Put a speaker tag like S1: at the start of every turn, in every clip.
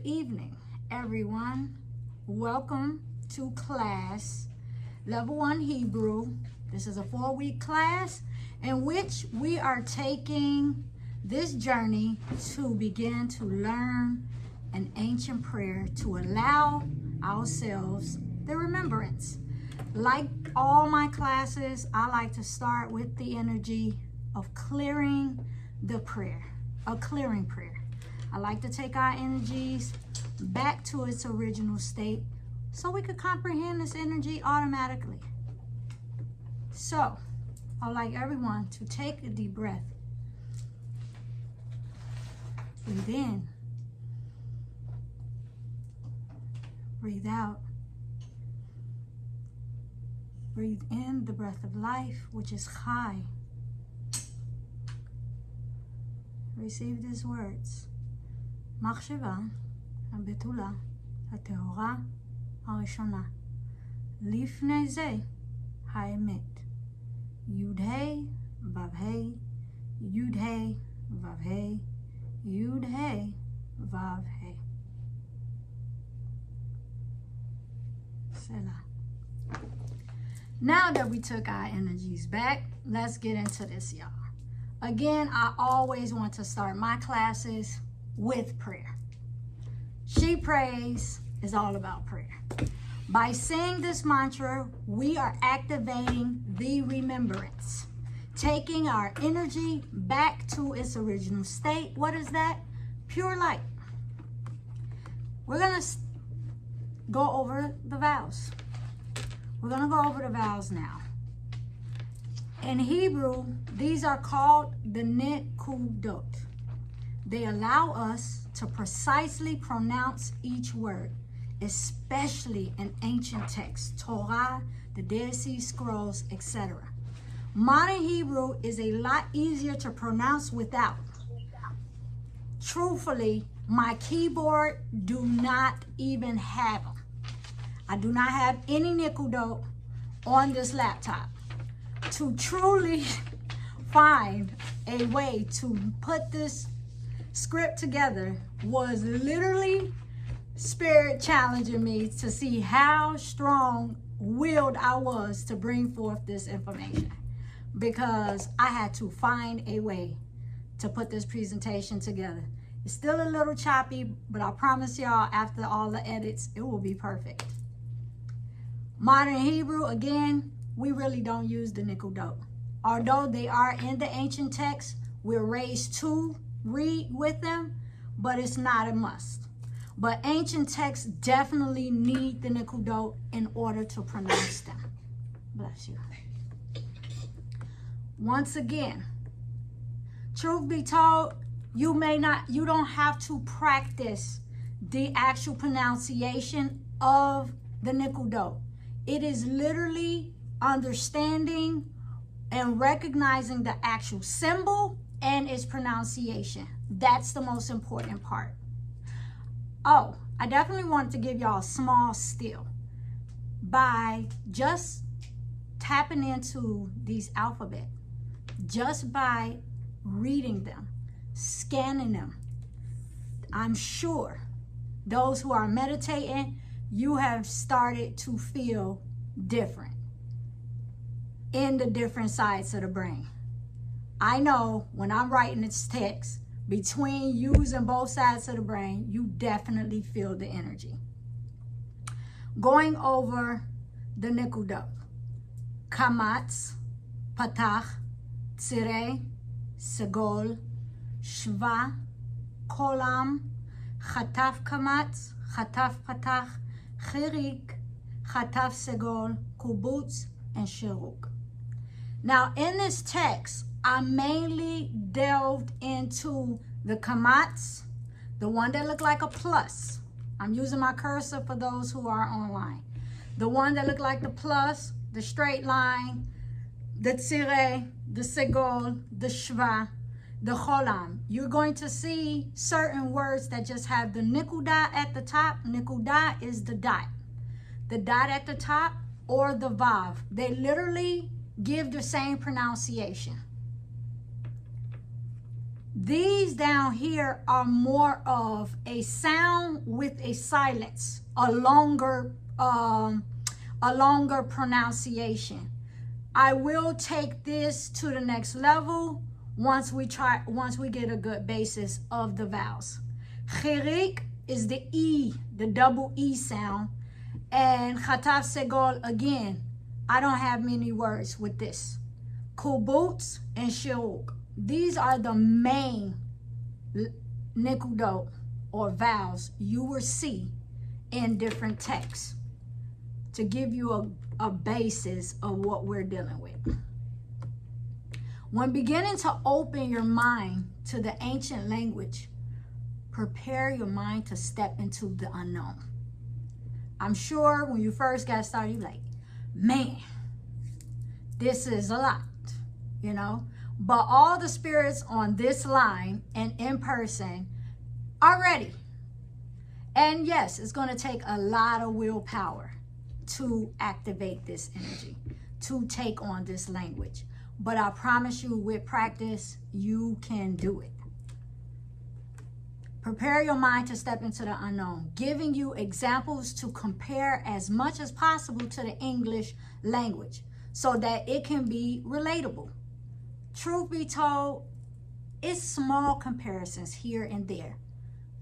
S1: Good evening, everyone. Welcome to class Level 1 Hebrew. This is a 4-week class in which we are taking this journey to begin to learn an ancient prayer to allow ourselves the remembrance. Like all my classes, I like to start with the energy of clearing the prayer, a clearing prayer. I like to take our energies back to its original state so we could comprehend this energy automatically. So, I'd like everyone to take a deep breath. Breathe in. Breathe out. Breathe in the breath of life, which is Chai. Receive these words. מחשבה הבתולה הטהורה הראשונה. לפני זה האמת. י"ה ו"ה י"ה ו"ה י"ה ו"ה. Selah. Now that we took our energies back, let's get into this, y'all. Again, I always want to start my classes with prayer. She Prays is all about prayer. By saying this mantra, we are activating the remembrance, taking our energy back to its original state. What is that? Pure light. We're going to go over the vows. We're going to go over the vows now. In Hebrew, these are called the nekudot. They allow us to precisely pronounce each word, especially in ancient texts, Torah, the Dead Sea Scrolls, etc. Modern Hebrew is a lot easier to pronounce without. Truthfully, my keyboard do not even have them. I do not have any nekudot on this laptop. To truly find a way to put this script together was literally spirit challenging me to see how strong-willed I was to bring forth this information, because I had to find a way to put this presentation together. It's still a little choppy, but I promise y'all after all the edits, it will be perfect. Modern Hebrew, again, we really don't use the nekudot. Although they are in the ancient text, we're raised to read with them, but it's not a must. But ancient texts definitely need the nekudot in order to pronounce them. Bless you. Once again, truth be told, you don't have to practice the actual pronunciation of the nekudot. It is literally understanding and recognizing the actual symbol and its pronunciation. That's the most important part. Oh, I definitely wanted to give y'all a small steal by just tapping into these alphabet, just by reading them, scanning them. I'm sure those who are meditating, you have started to feel different in the different sides of the brain. I know when I'm writing this text, between using both sides of the brain, you definitely feel the energy. Going over the nekudot. Kamatz, Patach, Tzireh, Segol, Shva, Kolam, Chataf Kamatz, Chataf Patach, Chirik, Chataf Segol, Kubutz, and Shiruk. Now, in this text, I mainly delved into the kamatz, the one that looked like a plus. I'm using my cursor for those who are online. The one that looked like the plus, the straight line, the tzireh, the segol, the shva, the cholam. You're going to see certain words that just have the nikudah at the top. Nikudah is the dot at the top, or the vav. They literally give the same pronunciation. These down here are more of a sound with a silence, a longer pronunciation. I will take this to the next level once we get a good basis of the vowels. Chirik is the E, the double E sound. And Khataf Segol, again, I don't have many words with this. Kubutz and Shiuk. These are the main nikudot or vowels you will see in different texts to give you a basis of what we're dealing with. When beginning to open your mind to the ancient language, prepare your mind to step into the unknown. I'm sure when you first got started, you're like, man, this is a lot, you know? But all the spirits on this line and in person are ready. And yes, it's going to take a lot of willpower to activate this energy, to take on this language. But I promise you, with practice, you can do it. Prepare your mind to step into the unknown, giving you examples to compare as much as possible to the English language so that it can be relatable. Truth be told, it's small comparisons here and there.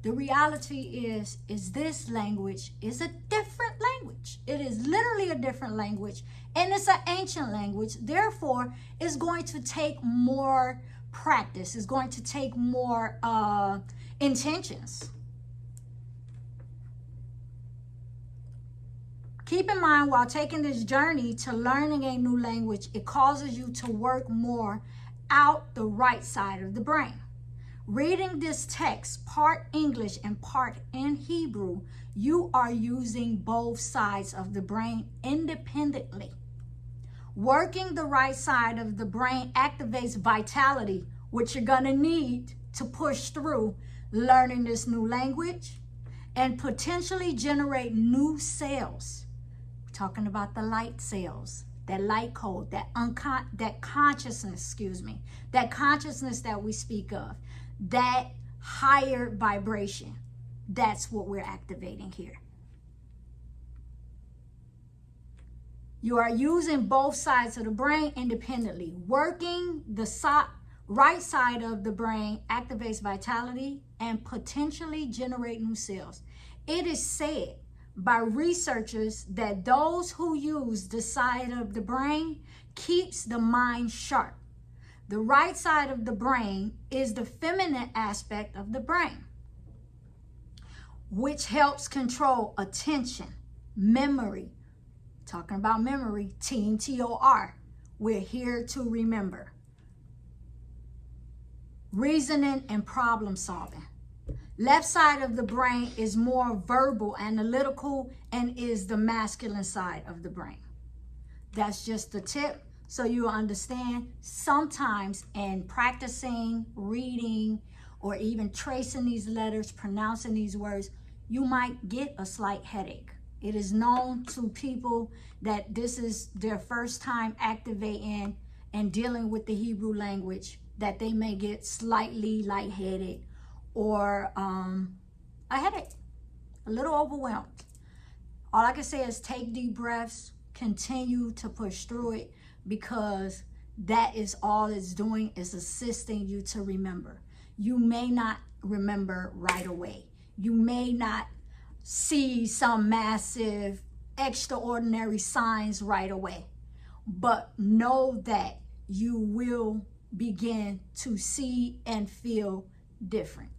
S1: The reality is this language is a different language. It is literally a different language, and it's an ancient language. Therefore, it's going to take more practice. It's going to take more intentions. Keep in mind, while taking this journey to learning a new language, it causes you to work more out the right side of the brain. Reading this text, part English and part in Hebrew, you are using both sides of the brain independently. Working the right side of the brain activates vitality, which you're going to need to push through learning this new language and potentially generate new cells. We're talking about the light cells, that light code, that consciousness, that consciousness that we speak of, that higher vibration. That's what we're activating here. You are using both sides of the brain independently. Working the right side of the brain activates vitality and potentially generate new cells. It is said by researchers that those who use the side of the brain keeps the mind sharp. The right side of the brain is the feminine aspect of the brain, which helps control attention, memory. Talking about memory, Team TOR. We're here to remember. Reasoning and problem solving. Left side of the brain is more verbal, analytical, and is the masculine side of the brain. That's just the tip, so you understand. Sometimes in practicing, reading, or even tracing these letters, pronouncing these words, you might get a slight headache. It is known to people that this is their first time activating and dealing with the Hebrew language, that they may get slightly lightheaded or a headache, a little overwhelmed. All I can say is take deep breaths, continue to push through it, because that is all it's doing, is assisting you to remember. You may not remember right away. You may not see some massive, extraordinary signs right away, but know that you will begin to see and feel different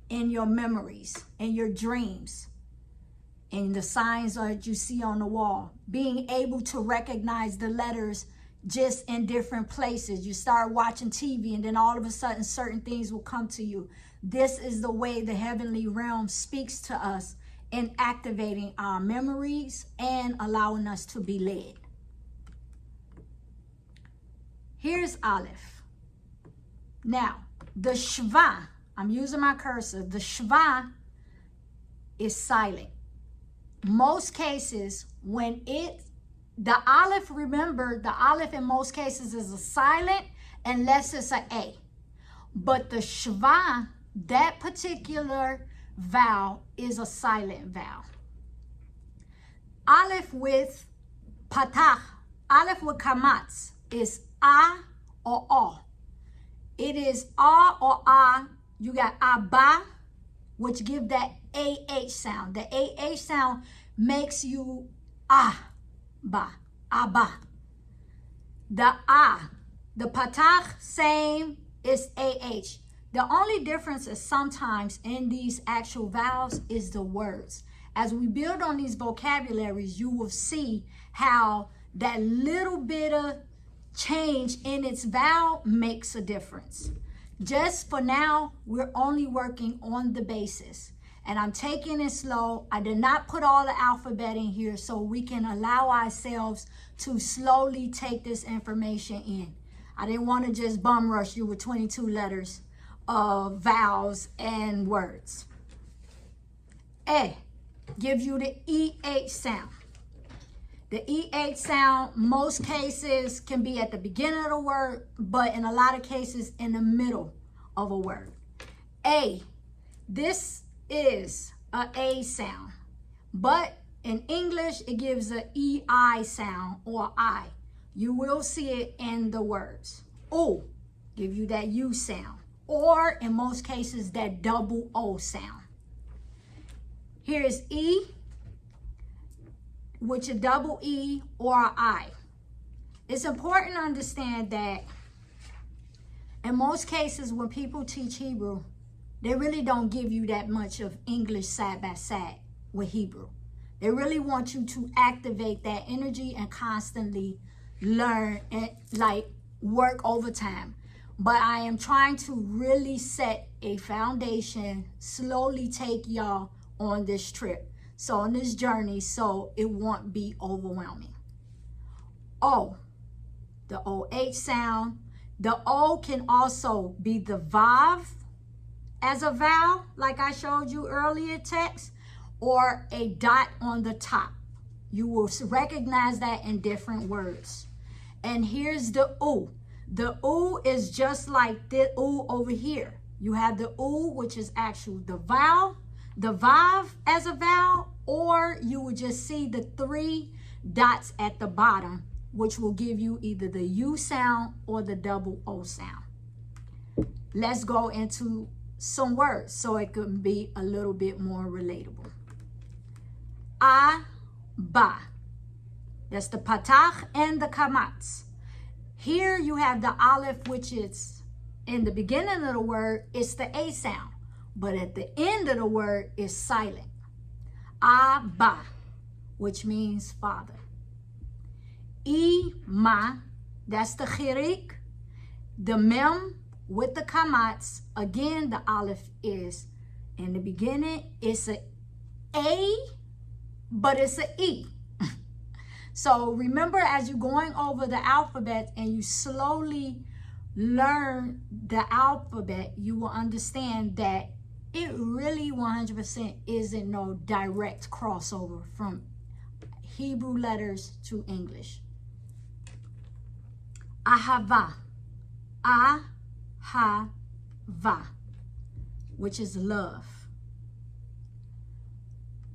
S1: in your memories, in your dreams, in the signs that you see on the wall. Being able to recognize the letters just in different places. You start watching TV and then all of a sudden certain things will come to you. This is the way the heavenly realm speaks to us in activating our memories and allowing us to be led. Here's Aleph. Now, the Shva, I'm using my cursor, the Shva is silent. Most cases, when the Aleph, remember, the Aleph in most cases is a silent unless it's an A. But the shva, that particular vowel, is a silent vowel. Aleph with patach, aleph with kamatz is a or a. It is a or a. You got abba, which give that AH sound. The AH sound makes you ba, abba. The the patach, same, is AH. The only difference is sometimes in these actual vowels is the words. As we build on these vocabularies, you will see how that little bit of change in its vowel makes a difference. Just for now, we're only working on the basis. And I'm taking it slow. I did not put all the alphabet in here so we can allow ourselves to slowly take this information in. I didn't want to just bum rush you with 22 letters of vowels and words. A gives you the EH sound. The EH sound, most cases, can be at the beginning of the word, but in a lot of cases in the middle of a word. A, this is a A sound, but in English, it gives a EI sound or I. You will see it in the words. O, give you that U sound, or in most cases, that double O sound. Here's E, which is double E or I. It's important to understand that in most cases when people teach Hebrew, they really don't give you that much of English side by side with Hebrew. They really want you to activate that energy and constantly learn and work overtime. But I am trying to really set a foundation, slowly take y'all on this trip. So on this journey, so it won't be overwhelming. O, the OH sound. The O can also be the Vav as a vowel, like I showed you earlier text, or a dot on the top. You will recognize that in different words. And here's the U. The U is just like the U over here. You have the U, which is actually the vowel, the Vav as a vowel, or you will just see the 3 dots at the bottom, which will give you either the U sound or the double O sound. Let's go into some words so it could be a little bit more relatable. Ba. That's the patach and the kamatz. Here you have the aleph, which is in the beginning of the word, it's the A sound. But at the end of the word is silent. Abba, which means father. Ima, that's the chirik. The mem with the kamatz. Again, the aleph is in the beginning. It's a A, but it's an E. So remember, as you're going over the alphabet and you slowly learn the alphabet, you will understand that it really 100% isn't no direct crossover from Hebrew letters to English. Ahava. Ahava, which is love.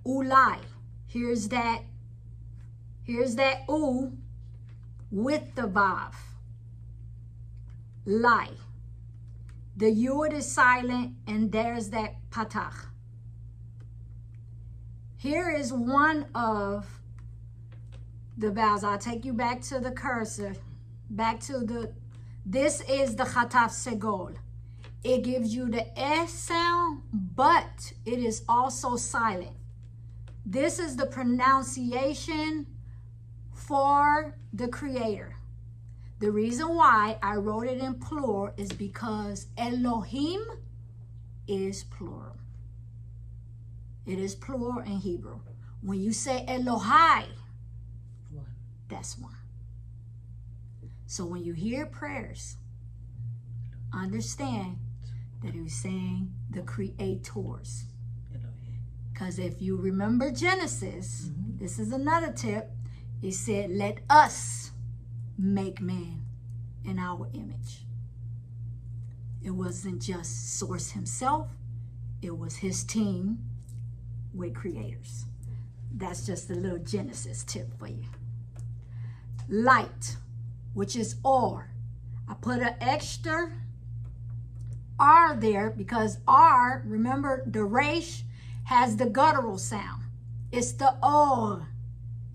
S1: Ulai. Here's that U with the Vav. Lai. The Yud is silent, and there's that patach. Here is one of the vowels. I'll take you back to the cursor, this is the Chataf Segol. It gives you the S sound, but it is also silent. This is the pronunciation for the Creator. The reason why I wrote it in plural is because Elohim is plural. It is plural in Hebrew. When you say Elohai, that's one. So when you hear prayers, understand that he's saying the creators. Because if you remember Genesis, this is another tip. It said, let us make man in our image. It wasn't just Source himself, it was his team with creators. That's just a little Genesis tip for you. Light, which is or. I put an extra R there because R, remember the resh has the guttural sound. It's the or.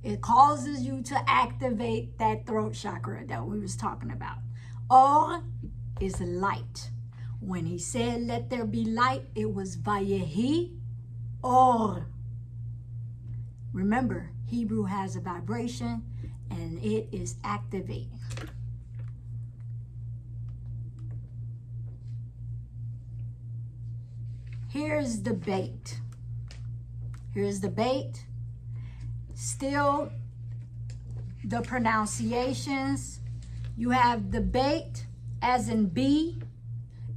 S1: It causes you to activate that throat chakra that we was talking about. Or is light. When he said, let there be light, it was vayehi or. Remember, Hebrew has a vibration and it is activating. Here's the bait. Here's the bait. Still, the pronunciations. You have the bait as in B.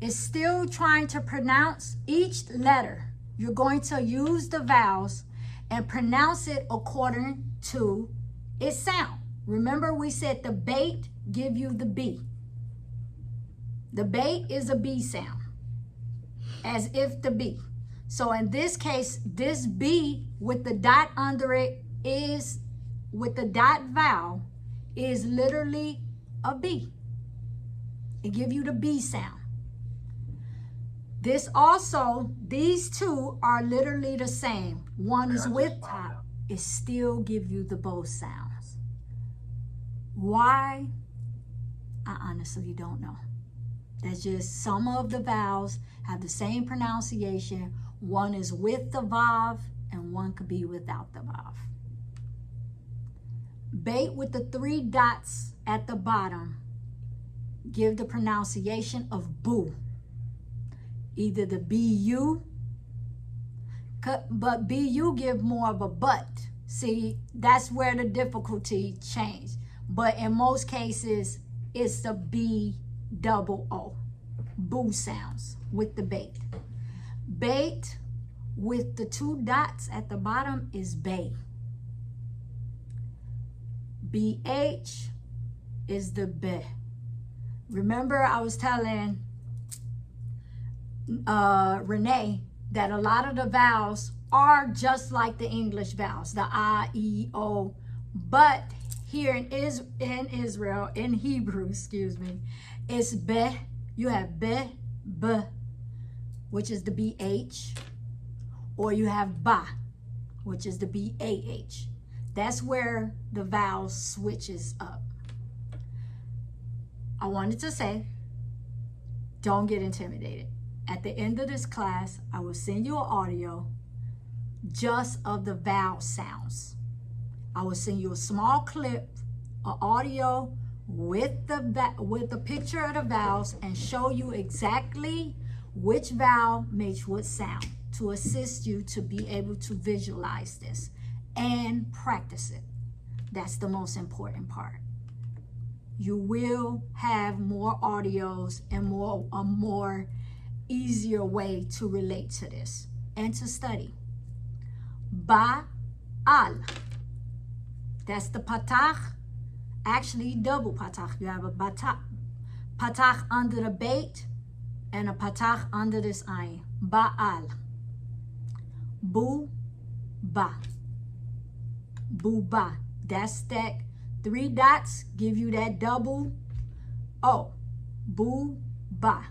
S1: It's still trying to pronounce each letter. You're going to use the vowels and pronounce it according to its sound. Remember, we said the bait give you the B. The bait is a B sound, as if the B. So in this case, this B with the dot under it is, with the dot vowel, is literally a B. It gives you the B sound. This also, these two are literally the same. One is with top, it still give you the both sounds. Why? I honestly don't know. That's just some of the vowels have the same pronunciation. One is with the vav and one could be without the vav. Bait with the 3 dots at the bottom give the pronunciation of boo. Either the BU, but BU give more of a but. See, that's where the difficulty changed. But in most cases, it's the B double O. Boo sounds with the bait. Bait with the 2 dots at the bottom is bay. BH is the be. Remember, I was telling Renee that a lot of the vowels are just like the English vowels, the I, E, O, but here in Israel, in Hebrew, excuse me, it's be. You have be, b, which is the BH, or you have ba, which is the BAH. That's where the vowel switches up. I wanted to say, don't get intimidated. At the end of this class, I will send you an audio just of the vowel sounds. I will send you a small clip, an audio with the picture of the vowels and show you exactly which vowel makes what sound to assist you to be able to visualize this and practice it. That's the most important part. You will have more audios and a more easier way to relate to this and to study. Ba'al. That's the patach. Actually, double patach. You have a patach under the bait and a patach under this ayin. Ba'al. Bu, ba. Bu, ba. That's that 3 dots give you that double O. Bu, ba.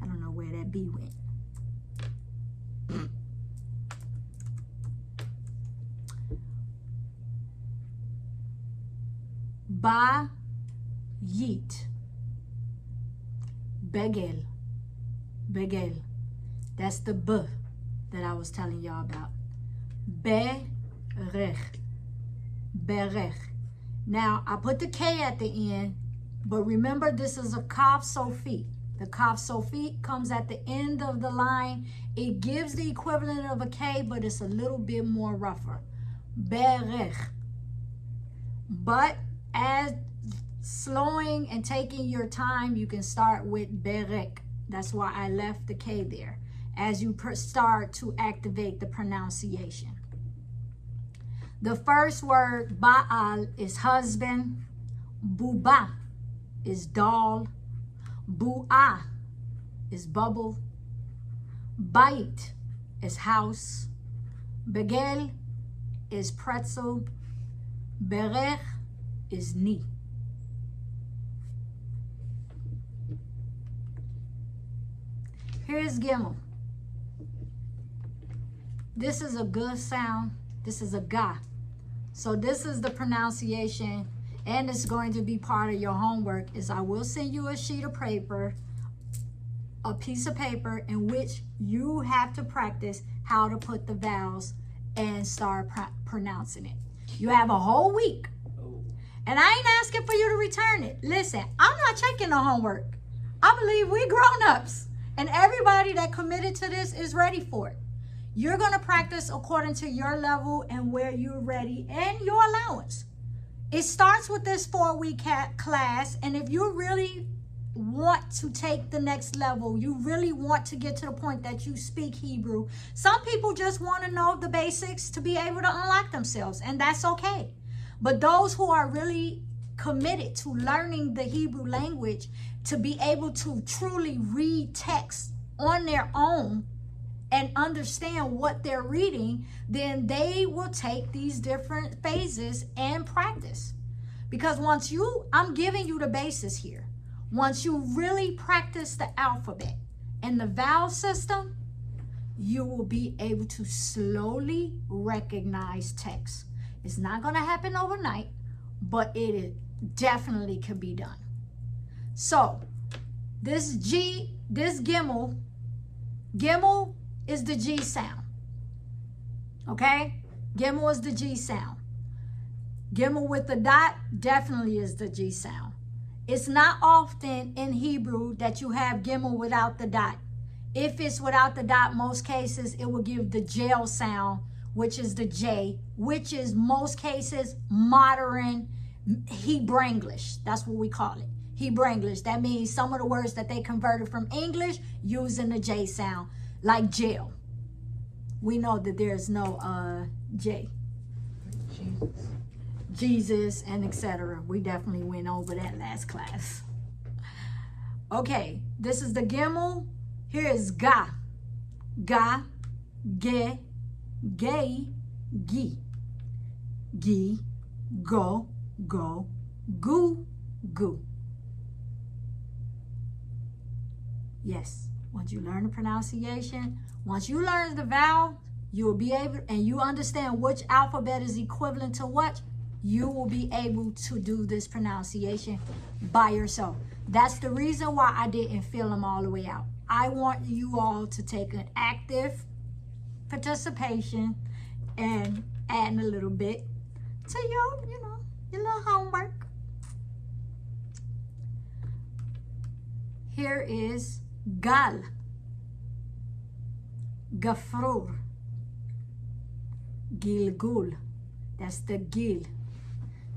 S1: I don't know where that B went. Ba, yit. Begel. Begel. That's the B that I was telling y'all about. Berech. Berech. Now, I put the K at the end, but remember this is a Kaf Sofi. The Kaf Sofi comes at the end of the line. It gives the equivalent of a K, but it's a little bit more rougher. Berech. But as slowing and taking your time, you can start with Berek. That's why I left the K there as you start to activate the pronunciation. The first word, Ba'al, is husband. Buba. is doll. Bu'a is bubble. Bait is house. Begel is pretzel. Berech is knee. Here's Gimel. This is a good sound. This is a ga. So this is the pronunciation, and it's going to be part of your homework. Is I will send you a sheet of paper, a piece of paper in which you have to practice how to put the vowels and start pronouncing it. You have a whole week. And I ain't asking for you to return it. Listen, I'm not checking the homework. I believe we grown-ups, and everybody that committed to this is ready for it. You're going to practice according to your level and where you're ready and your allowance. It starts with this 4-week class, and if you really want to take the next level, you really want to get to the point that you speak Hebrew. Some people just want to know the basics to be able to unlock themselves, and that's okay. But those who are really committed to learning the Hebrew language, to be able to truly read text on their own and understand what they're reading, then they will take these different phases and practice. Because once I'm giving you the basis here. Once you really practice the alphabet and the vowel system, you will be able to slowly recognize text. It's not going to happen overnight, but it definitely can be done. So this Gimel is the G sound. Okay? Gimel is the G sound. Gimel with the dot definitely is the G sound. It's not often in Hebrew that you have Gimel without the dot. If it's without the dot, most cases it will give the jail sound, which is the J, which is most cases modern Hebrew English. That's what we call it. Hebrew English. That means some of the words that they converted from English using the J sound, like jail. We know that there's no J. Jesus and etc. We definitely went over that last class. Okay, this is the Gimel. Here is Ga. Ga, Ge, Gay, Gi. Gi, Go, Go, Goo, Goo. Yes, once you learn the pronunciation, once you learn the vowel, you will be able, and you understand which alphabet is equivalent to what, you will be able to do this pronunciation by yourself. That's the reason why I didn't fill them all the way out. I want you all to take an active participation and add a little bit to your, your little homework. Here is Gal, Gafrur, Gilgul. That's the Gil.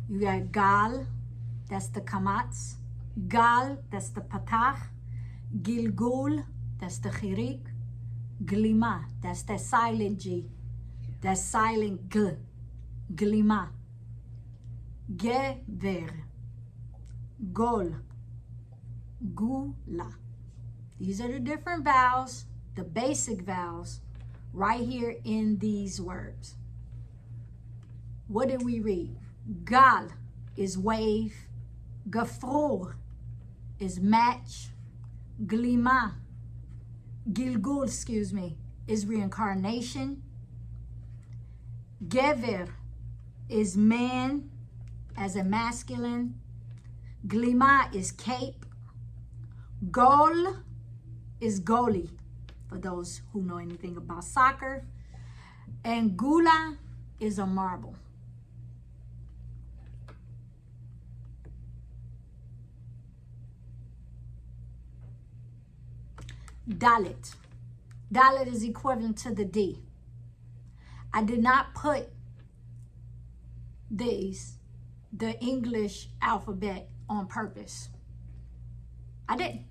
S1: You got Gal, that's the Kamatz. Gal, that's the Patach. Gilgul, that's the Chirik. Glima, that's the silent G. That's silent G. Glima. Gever. Gol. Gula. These are the different vowels, the basic vowels, right here in these words. What did we read? Gal is wave. Gafrur is match. Glima, Gilgul, is reincarnation. Gever is man as a masculine. Glima is cape. Gol is goalie, for those who know anything about soccer. And Gula is a marble. Dalet. Dalet is equivalent to the D. I did not put the English alphabet on purpose. I didn't.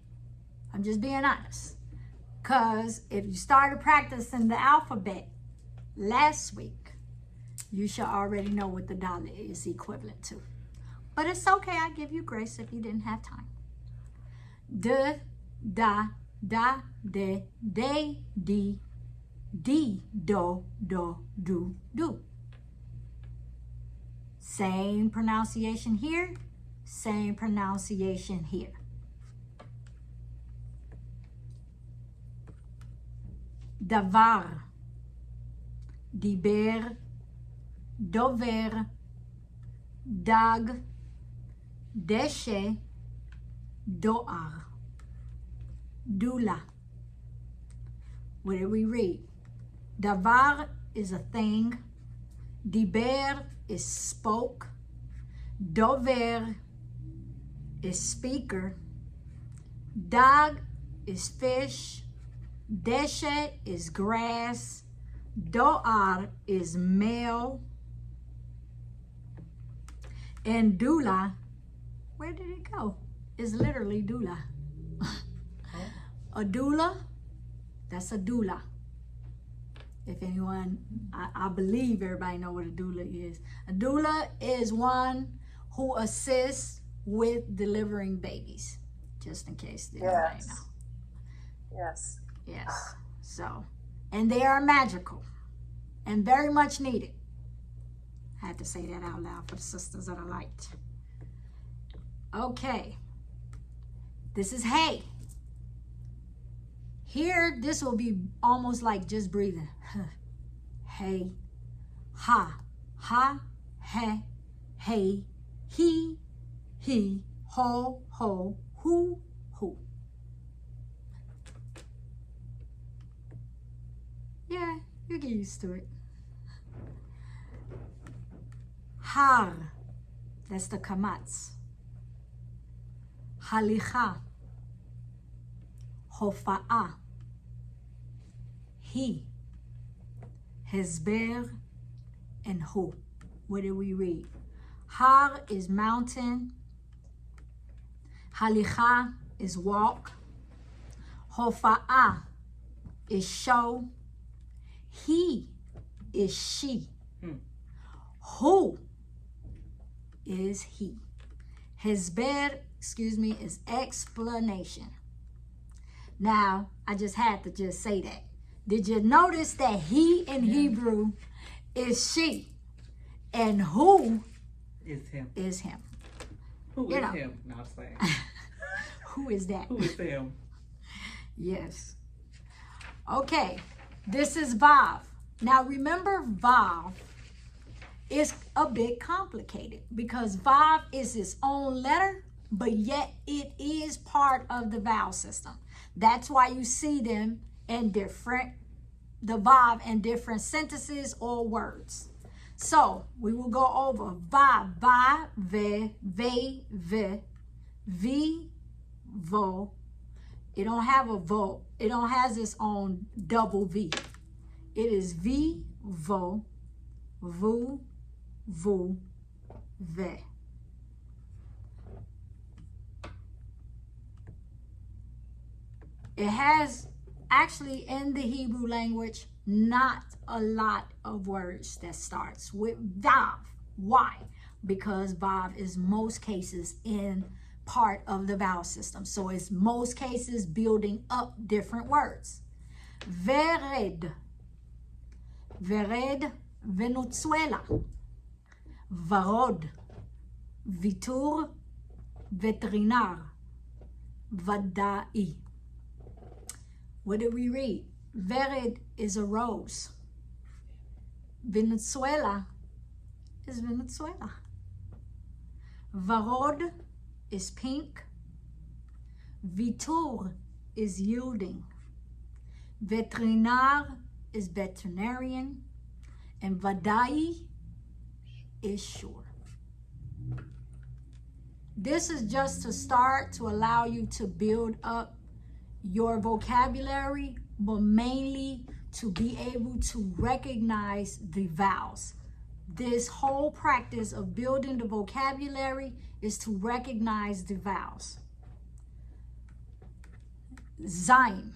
S1: I'm just being honest. Because if you started practicing the alphabet last week, you should already know what the Dalet is equivalent to. But it's okay. I give you grace if you didn't have time. D, da, da, de, di, do, do, do. Same pronunciation here, same pronunciation here. Davar, diber, dover, dag, deshe, doar, dula. What did we read? Davar is a thing. Diber is spoke. Dover is speaker. Dag is fish. Deshe is grass. Doar is male. And dula, where did it go? It's literally dula. A doula, that's a doula. If anyone, I believe everybody know what a doula is. A doula is one who assists with delivering babies, just in case everybody know.
S2: Yes.
S1: Yes. So, and they are magical and very much needed. I had to say that out loud for the sisters that I liked. Okay. This is hey. Here, this will be almost like just breathing. Hey, ha, ha, he, hey, he, ho, ho, who. Yeah, you get used to it. Har, that's the kamatz. Halicha, hofa'ah. He, Hezber, and Hu. What did we read? Har is mountain. Halicha is walk. Hofa'ah is show. He is she. Who is he? Hezber, is explanation. Now, I just had to just say that. Did you notice that he in Hebrew is she and who
S3: is him?
S1: Is him.
S3: Who is him? No, I'm saying.
S1: Who is that?
S3: Who is him?
S1: Yes. Okay, this is Vav. Now remember, Vav is a bit complicated because Vav is its own letter, but yet it is part of the vowel system. That's why you see them in the Vav in different sentences or words. So we will go over Vav, va, ve, vi, vo. It don't have a vo. It don't have its own double V. It is vi, vo, vu, ve. It has actually in the Hebrew language not a lot of words that starts with Vav. Why? Because Vav is most cases in part of the vowel system. So it's most cases building up different words. Vered. Vered, Venezuela. Varod. Vitur, veterinar. Vadai. What did we read? Vered is a rose. Venezuela is Venezuela. Varod is pink. Vitur is yielding. Veterinar is veterinarian. And vadai is sure. This is just to start to allow you to build up your vocabulary, but mainly to be able to recognize the vowels. This whole practice of building the vocabulary is to recognize the vowels. Zayin.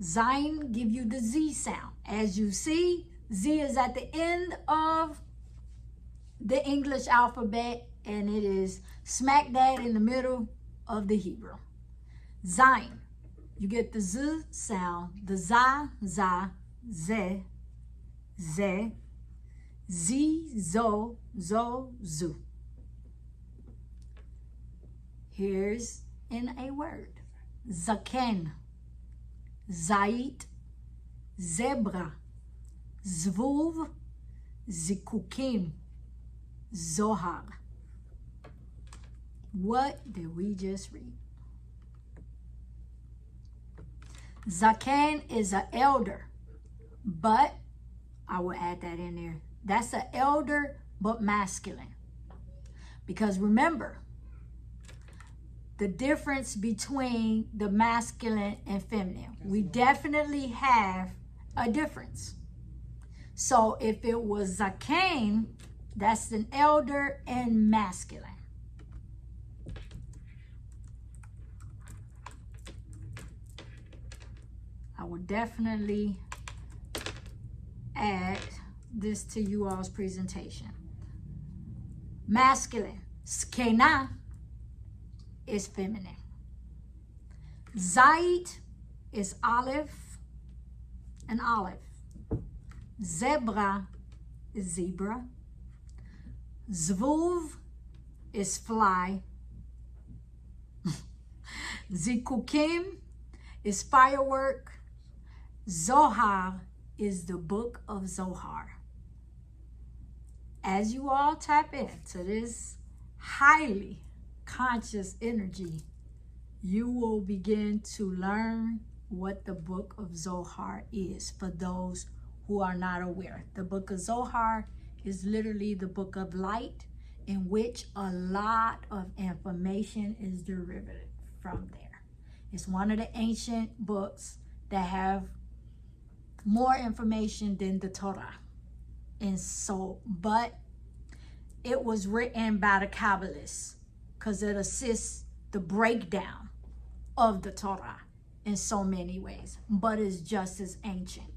S1: Zayin give you the Z sound. As you see, Z is at the end of the English alphabet and it is smack dab in the middle of the Hebrew. Zayin. You get the Z sound, the za, ze, ze, z, zo, zu. Here's in a word. Zaken, zait, zebra, zvuv, zikukim, zohar. What did we just read? Zaken is an elder, but I will add that in there. That's an elder, but masculine. Because remember, the difference between the masculine and feminine. We definitely have a difference. So if it was Zaken, that's an elder and masculine. I will definitely add this to you all's presentation. Masculine, skena, is feminine. Zait is olive and olive. Zebra is zebra. Zvuv is fly. Zikukim is firework. Zohar is the book of Zohar. As you all tap into this highly conscious energy, you will begin to learn what the book of Zohar is. For those who are not aware, the book of Zohar is literally the book of light, in which a lot of information is derived from there. It's one of the ancient books that have more information than the Torah. And so, but it was written by the Kabbalists because it assists the breakdown of the Torah in so many ways, but it's just as ancient.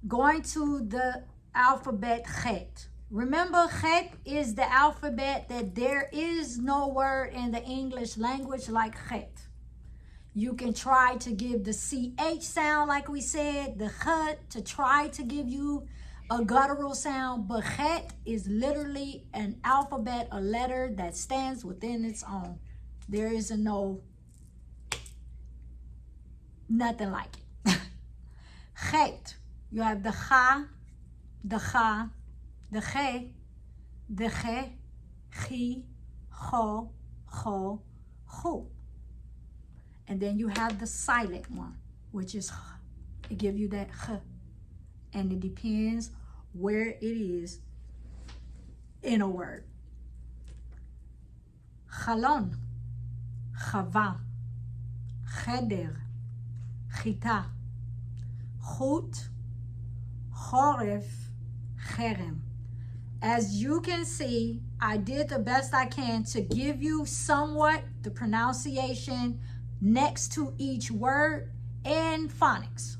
S1: Going to the alphabet Chet. Remember, Chet is the alphabet that there is no word in the English language like Chet. You can try to give the CH sound like we said, the Chet, to try to give you a guttural sound, but Chet is literally an alphabet, a letter that stands within its own. There is nothing like it. Chet, you have the Cha, the Cha, the Che, the Che, Chi, Cho, Cho, Chu. And then you have the silent one, which is Ch. It gives you that Ch. And it depends where it is in a word. Chalon, Chava, Cheder, Chita, Chut, Choref, Cherem. As you can see, I did the best I can to give you somewhat the pronunciation next to each word and phonics.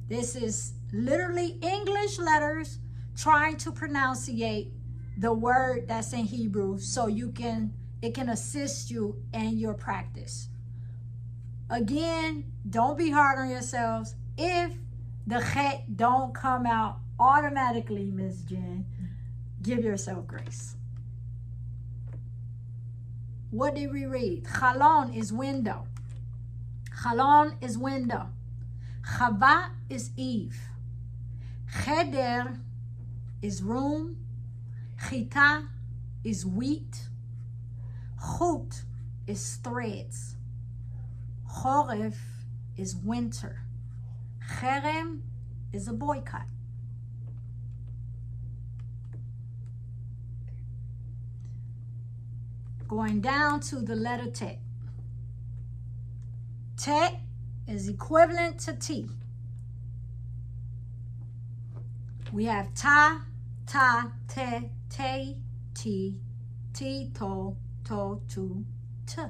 S1: This is literally English letters trying to pronunciate the word that's in Hebrew so it can assist you in your practice. Again, don't be hard on yourselves. If the Chet don't come out automatically, Miss Jen, give yourself grace. What did we read? Chalon is window. Chalon is window. Chava is Eve. Cheder is room. Chita is wheat. Chut is threads. Choref is winter. Cherem is a boycott. Going down to the letter Tet. Tet is equivalent to T. We have ta, te, ti, to, tu, t.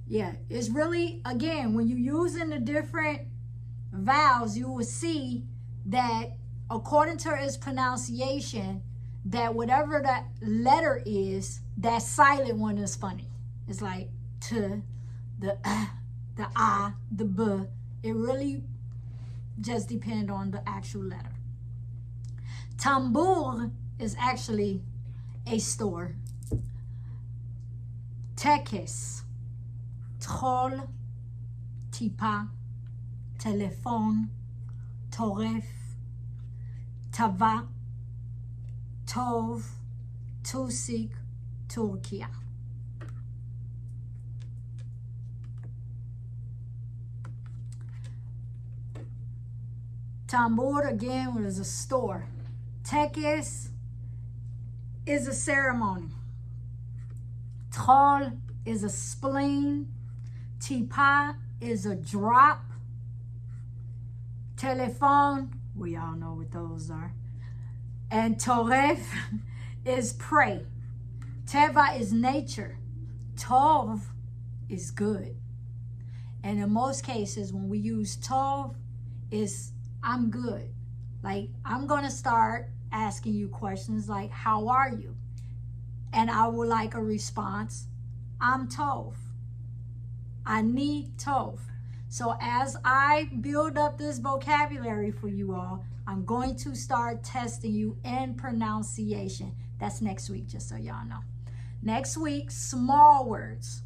S1: Yeah, it's really, again, when you're using the different vowels, you will see that according to its pronunciation, that whatever that letter is, that silent one is funny. It's like t, the a, the b. It really just depends on the actual letter. Tambour is actually a store. Tekes, troll, tipa, telephone, toref, tava, tov, tusik, Turkia. Tambour again was a store. Tekes is a ceremony. Troll is a spleen. Tipa is a drop. Telephone, we all know what those are. And Toref is prey. Teva is nature. Tov is good. And in most cases, when we use Tov, is I'm good. Like, I'm going to start asking you questions like, how are you? And I would like a response, I'm Tov. I need Tov. So as I build up this vocabulary for you all, I'm going to start testing you in pronunciation. That's next week, just so y'all know. Next week, small words.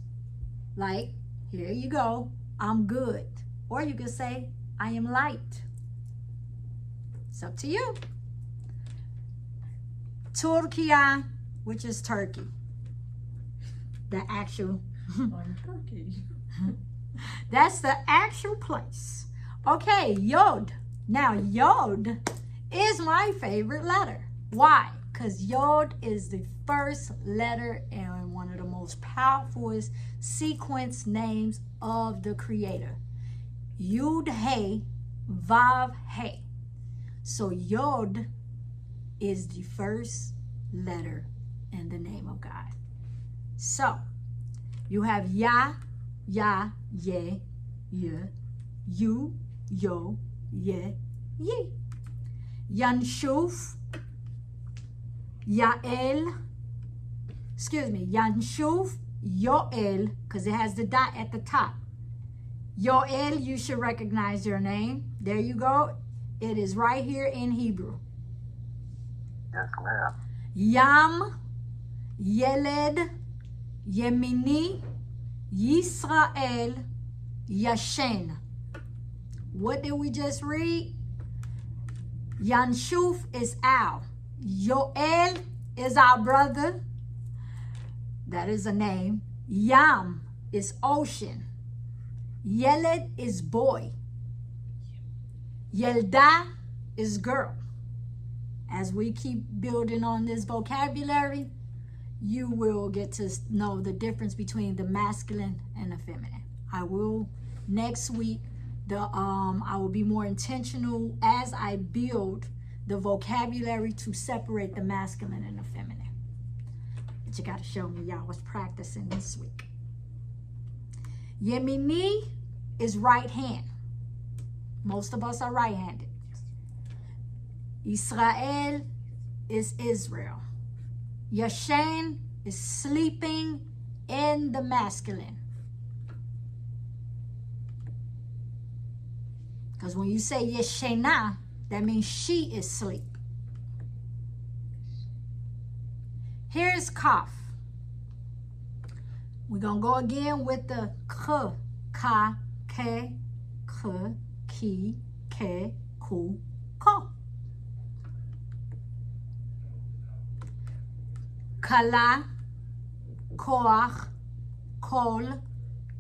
S1: Like, here you go, I'm good. Or you could say, I am light. It's up to you. Turkia, which is Turkey. The actual.
S3: I'm Turkey.
S1: That's the actual place. Okay, Yod. Now, Yod is my favorite letter. Why? Because Yod is the first letter and one of the most powerful sequence names of the Creator. Yud He Vav He. So Yod is the first letter in the name of God. So you have Ya, Ya, Ye, Ye, You, Yo, Ye, Ye. Yanshuf, Yael, Yanshuf, Yoel, because it has the dot at the top. Yoel, you should recognize your name. There you go. It is right here in Hebrew.
S2: Yes, ma'am.
S1: Yam, Yeled, Yemini, Yisrael, Yashen. What did we just read? Yanshuf is Al. Yoel is our brother. That is a name. Yam is ocean. Yeled is boy. Yelda is girl. As we keep building on this vocabulary, you will get to know the difference between the masculine and the feminine. I will next week. I will be more intentional as I build the vocabulary to separate the masculine and the feminine. But you got to show me y'all was practicing this week. Yemini is right hand. Most of us are right-handed. Israel is Israel. Yashen is sleeping in the masculine. Because when you say Yeshena, that means she is asleep. Here's Kaf. We're going to go again with the K, Ka, Ke, K, Ki, Ke, Ku, Ko. Kala, Koach, Kol,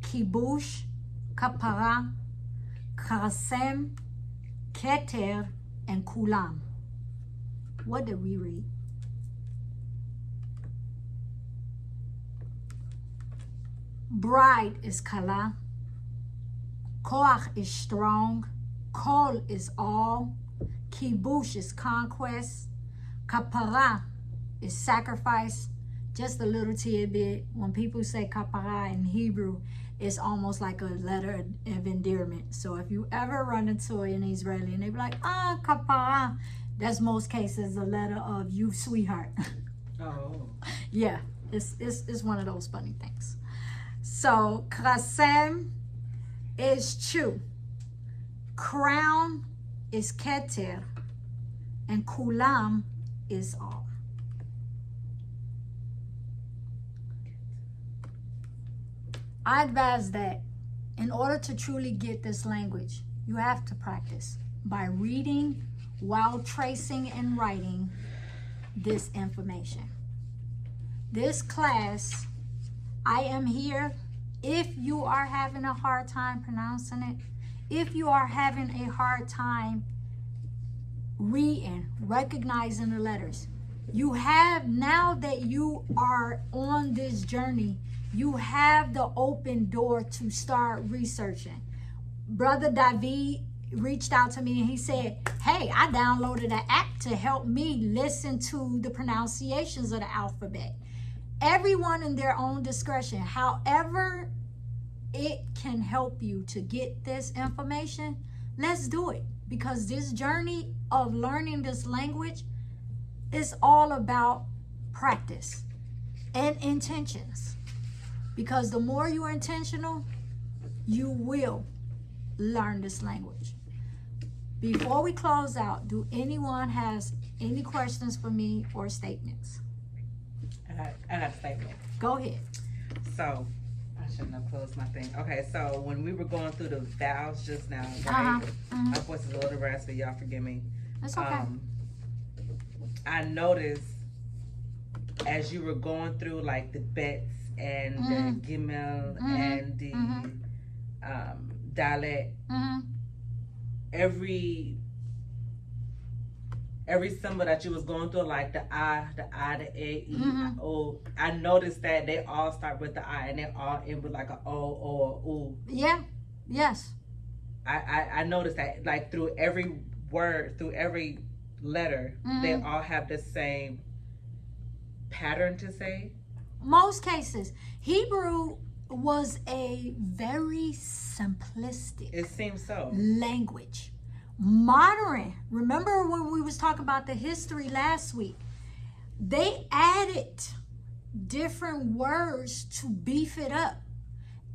S1: Kibush, Kapara, Karasem, Keter, and Kulam. What did we read? Bride is Kala. Koach is strong. Kol is all. Kibush is conquest. Kapara is sacrifice. just a little tidbit. When people say kapara in Hebrew, it's almost like a letter of endearment. So if you ever run into an Israeli and they be like, kapara, that's most cases a letter of you sweetheart.
S3: Oh.
S1: Yeah, it's one of those funny things. So krasem is chu, crown is keter, and kulam is all. I advise that in order to truly get this language, you have to practice by reading while tracing and writing this information. This class, I am here if you are having a hard time pronouncing it, if you are having a hard time reading, recognizing the letters. You have, now that you are on this journey, you have the open door to start researching. Brother David reached out to me and he said, hey, I downloaded an app to help me listen to the pronunciations of the alphabet. Everyone in their own discretion, however it can help you to get this information, let's do it. Because this journey of learning this language is all about practice and intentions. Because the more you are intentional, you will learn this language. Before we close out, do anyone has any questions for me or statements?
S3: I got a statement.
S1: Go ahead.
S3: So, I shouldn't have closed my thing. Okay, so when we were going through the vowels just now, right? My voice is a little raspy, y'all forgive me.
S1: That's okay.
S3: I noticed as you were going through like the bets and the gimel and the dalet, every symbol that you was going through, like the I, the A, E, O, I noticed that they all start with the I and they all end with like a O or a U.
S1: Yeah, yes.
S3: I noticed that like through every word, through every letter, they all have the same pattern to say.
S1: Most cases. Hebrew was a very simplistic
S3: It seems so.
S1: language. Modern, remember when we was talking about the history last week, they added different words to beef it up.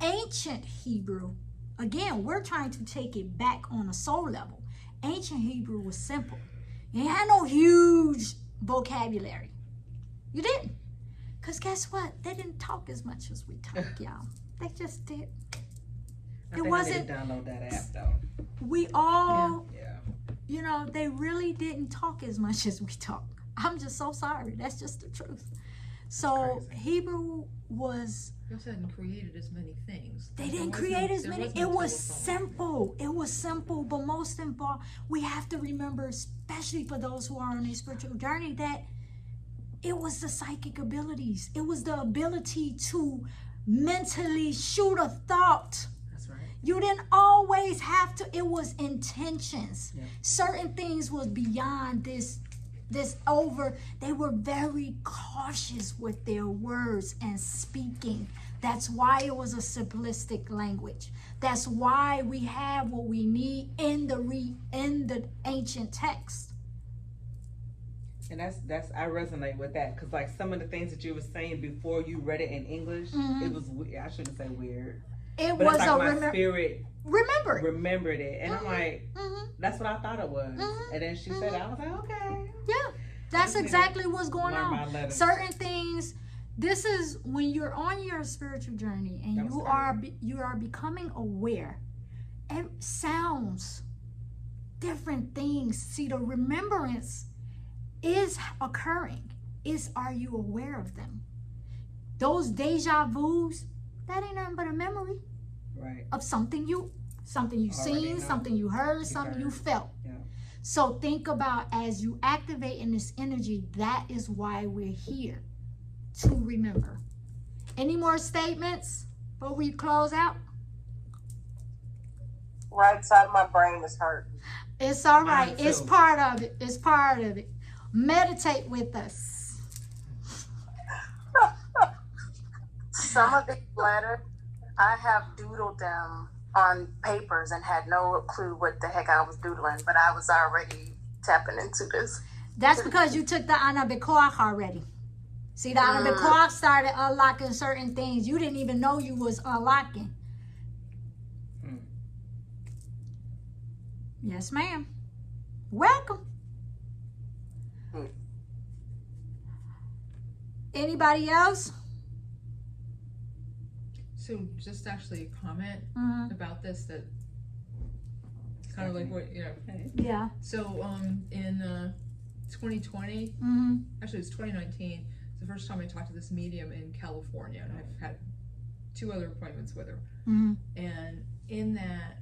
S1: Ancient Hebrew, again, we're trying to take it back on a soul level. Ancient Hebrew was simple. It had no huge vocabulary. You didn't. Because guess what? They didn't talk as much as we talk, y'all. They just did.
S3: I think I need to download that app though.
S1: We all,
S3: Yeah.
S1: you know, they really didn't talk as much as we talk. I'm just so sorry. That's just the truth. So Hebrew was,
S4: They also hadn't created as many things.
S1: they didn't create as many. It was simple. It was simple. But most important, we have to remember, especially for those who are on a spiritual journey, that it was the psychic abilities. It was the ability to mentally shoot a thought.
S3: That's right.
S1: You didn't always have to. It was intentions.
S3: Yeah.
S1: Certain things was beyond this over. They were very cautious with their words and speaking. That's why it was a simplistic language. That's why we have what we need in the ancient text.
S3: And that's I resonate with that because like some of the things that you were saying before you read it in English, it was I shouldn't say weird.
S1: It
S3: But
S1: was
S3: it's like
S1: a
S3: my spirit
S1: remember.
S3: remembered it, and I'm like, that's what I thought it was. And then she said, I was like, okay.
S1: Yeah, that's exactly what's going
S3: learn my
S1: on.
S3: letters.
S1: Certain things. This is when you're on your spiritual journey and
S3: That was
S1: you are becoming aware. It sounds, different things. See, the remembrance is occurring. Are you aware of them? Those deja vus, that ain't nothing but a memory
S3: Right.
S1: of something you
S3: Already
S1: seen,
S3: know.
S1: something you heard, something you felt.
S3: Yeah.
S1: So think about, as you activate in this energy, that is why we're here, to remember. Any more statements before we close out?
S2: Right side of my brain is hurt.
S1: It's all right.
S3: Mine
S1: It's
S3: too.
S1: part of it. It's part of it. Meditate with us.
S2: Some of these letters, I have doodled them on papers and had no clue what the heck I was doodling, but I was already tapping into this.
S1: That's because you took the Anabekoach already. See, the Anabekoach started unlocking certain things you didn't even know you was unlocking. Yes, ma'am. Welcome. Anybody else?
S4: So just actually a comment
S1: Mm-hmm.
S4: about this that kind of like what,
S1: Yeah.
S4: So in 2020,
S1: Mm-hmm.
S4: actually it's 2019, it's the first time I talked to this medium in California, and I've had 2 other appointments with her.
S1: Mm-hmm.
S4: And in that,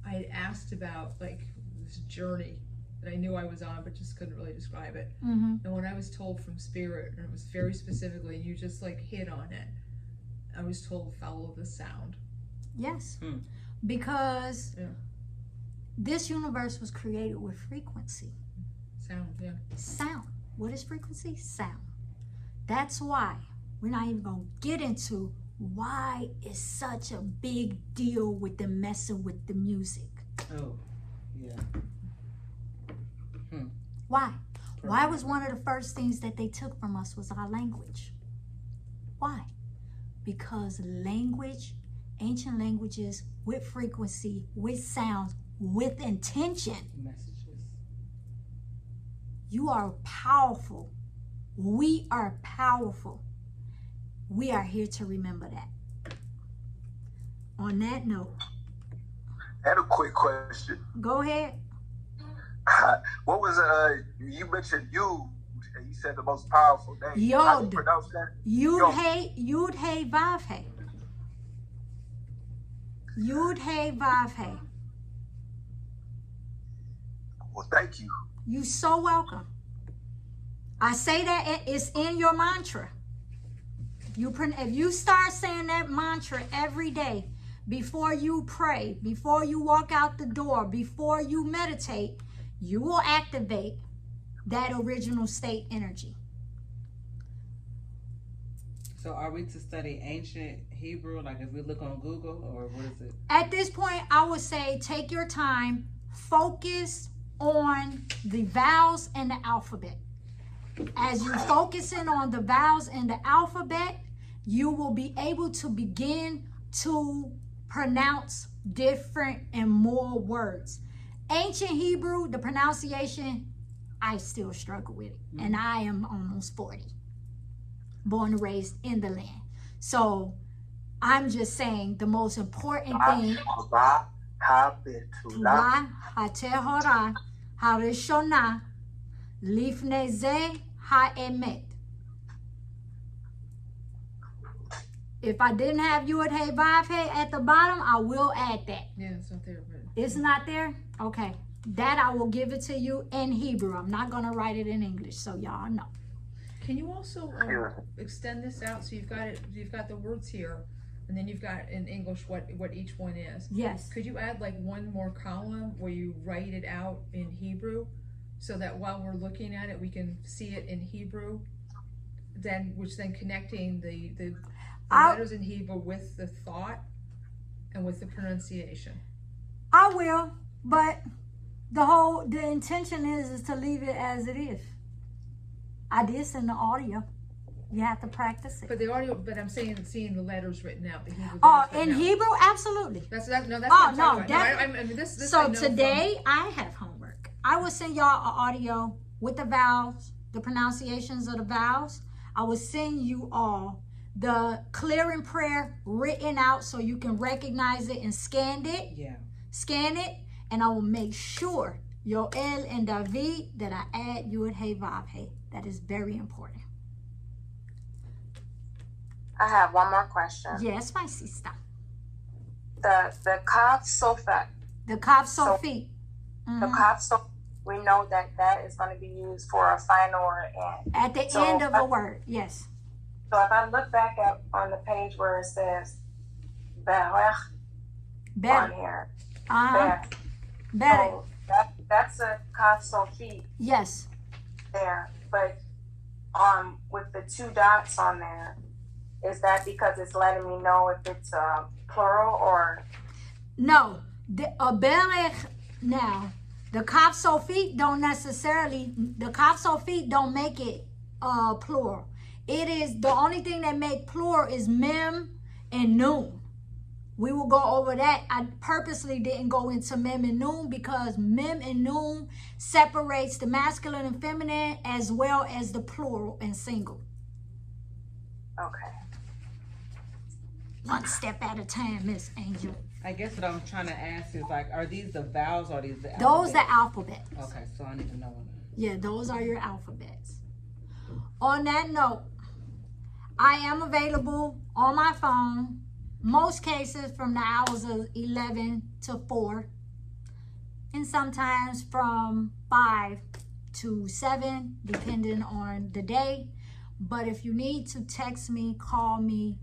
S4: I had asked about like this journey that I knew I was on, but just couldn't really describe it.
S1: Mm-hmm.
S4: And when I was told from Spirit, and it was very specifically, and you just like hit on it, I was told follow the sound.
S1: Yes.
S3: Hmm.
S1: Because
S4: Yeah.
S1: this universe was created with frequency.
S4: Sound, yeah.
S1: Sound. What is frequency? Sound. That's why we're not even going to get into why it's such a big deal with them messing with the music.
S3: Oh, yeah.
S1: Why? Why was one of the first things that they took from us was our language? Why? Because language, ancient languages with frequency, with sounds, with intention.
S3: Messages.
S1: You are powerful. We are powerful. We are here to remember that. On that note,
S5: I had a quick question.
S1: go ahead.
S5: What was you mentioned Yud, and you said the most powerful name. How do you
S1: Yod.
S5: pronounce that?
S1: Yud Hey Vav Hey. Yud Hey Vav Hey.
S5: Well, thank you.
S1: You so welcome. I say that it's in your mantra. If you start saying that mantra every day, before you pray, before you walk out the door, before you meditate, you will activate that original state energy.
S3: So are we to study ancient Hebrew, like if we look on Google, or what is it?
S1: At this point, I would say take your time, focus on the vowels and the alphabet. As you focus in on the vowels and the alphabet, you will be able to begin to pronounce different and more words. Ancient Hebrew, the pronunciation, I still struggle with it. And I am almost 40. Born and raised in the land. So I'm just saying the most important thing,
S5: Ba, ha, betula.
S1: Torah, HaTehorah, HaRishonah, Lifnei Zeh HaEmet. If I didn't have Yud Hey Vav Hey at the bottom, I will add that.
S4: Yeah, it's not there, but
S1: It's not there? Okay. That I will give it to you in Hebrew. I'm not going to write it in English, so y'all know.
S4: can you also extend this out so you've got the words here, and then you've got in English what each one is.
S1: Yes.
S4: Could you add like one more column where you write it out in Hebrew, so that while we're looking at it, we can see it in Hebrew, which then connecting the letters in Hebrew with the thought and with the pronunciation.
S1: I will, but the intention is to leave it as it is. I did send the audio. You have to practice it.
S4: But the audio, but I'm saying seeing the letters written out. The Hebrew
S1: Oh,
S4: letters written
S1: in
S4: out.
S1: Hebrew, absolutely.
S4: That's what
S1: Oh,
S4: I'm
S1: no,
S4: talking about.
S1: definitely.
S4: I mean, this I
S1: So
S4: know from-
S1: today I have homework. I will send y'all an audio with the vowels, the pronunciations of the vowels. I will send you all the clearing prayer written out so you can recognize it and scan it.
S3: Yeah.
S1: Scan it, and I will make sure Yoel and David that I add Yud Hey Vav Hey. That is very important.
S2: I have one more question.
S1: Yes, my sister.
S2: The Kav Sofat,
S1: The Kav Sofi.
S2: the Kav Sofat, we know that is going to be used for a final or end.
S1: At the
S2: So,
S1: end of a word, yes.
S2: So if I look back up on the page where it says Berech on
S1: Better.
S2: here,
S1: Uh-huh.
S2: Berech.
S1: Better.
S2: So that's a Kav Sofit
S1: Yes.
S2: there, but with the 2 dots on there, Is that because it's letting me know if it's plural or?
S1: No, the Berech now, the Kaf Sofit don't necessarily, the Kaf Sofit don't make it plural. It is, the only thing that make plural is Mem and Nun. We will go over that. I purposely didn't go into Mem and Nun because Mem and Nun separates the masculine and feminine as well as the plural and single.
S2: Okay.
S1: One step at a time, Miss Angel.
S3: I guess what I'm trying to ask is like, are these the vowels or are these the
S1: Those
S3: alphabets?
S1: are alphabets.
S3: Okay, so I need to know.
S1: Yeah, those are your alphabets. On that note, I am available on my phone, most cases from the hours of 11 to 4, and sometimes from 5 to 7, depending on the day. But if you need to text me, call me,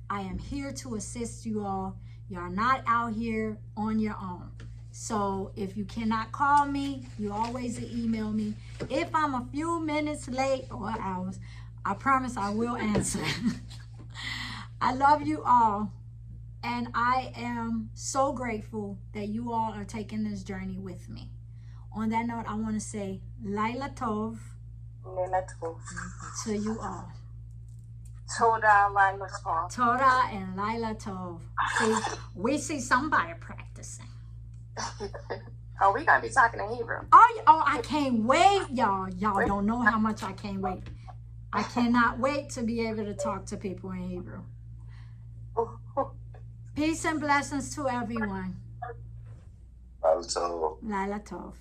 S1: I am here to assist you all. You're not out here on your own. So if you cannot call me, you always email me. If I'm a few minutes late or hours, I promise I will answer. I love you all. And I am so grateful that you all are taking this journey with me. On that note, I want to say Laila Tov
S2: Laila Tov.
S1: to you all.
S2: Toda Laila Tov.
S1: Torah and Laila Tov. See, we see somebody practicing.
S2: Oh, we gonna be talking in Hebrew.
S1: Oh, I can't wait, y'all. Y'all don't know how much I can't wait. I cannot wait to be able to talk to people in Hebrew. Peace and blessings to everyone.
S5: So
S1: Laila Tov.